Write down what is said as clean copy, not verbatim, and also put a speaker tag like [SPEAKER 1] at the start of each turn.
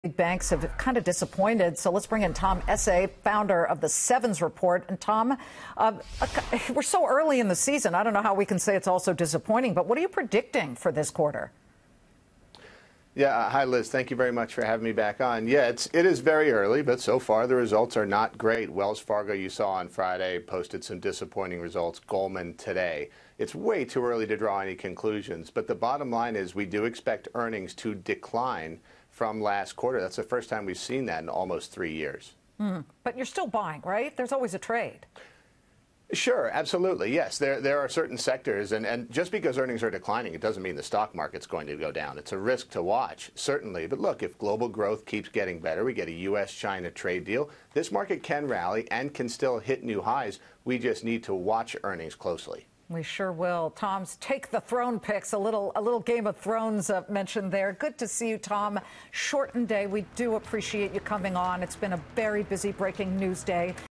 [SPEAKER 1] Big banks have kind of disappointed. So let's bring in Tom Essaye, founder of the Sevens Report. And Tom, we're so early in the season. I don't know how we can say it's also disappointing, but what are you predicting for this quarter?
[SPEAKER 2] Yeah, hi, Liz. Thank you very much for having me back on. Yeah, it is very early, but so far the results are not great. Wells Fargo, you saw on Friday, posted some disappointing results. Goldman today. It's way too early to draw any conclusions, but the bottom line is we do expect earnings to decline from last quarter. That's the first time we've seen that in almost 3 years.
[SPEAKER 1] But you're still buying, right? There's always a trade.
[SPEAKER 2] Sure, absolutely. Yes, there are certain sectors, and just because earnings are declining, it doesn't mean the stock market's going to go down. It's a risk to watch, certainly. But look, if global growth keeps getting better, we get a U.S.-China trade deal, this market can rally and can still hit new highs. We just need to watch earnings closely.
[SPEAKER 1] We sure will. Tom's Take the Throne picks, a little Game of Thrones mentioned there. Good to see you, Tom. Shortened day. We do appreciate you coming on. It's been a very busy breaking news day.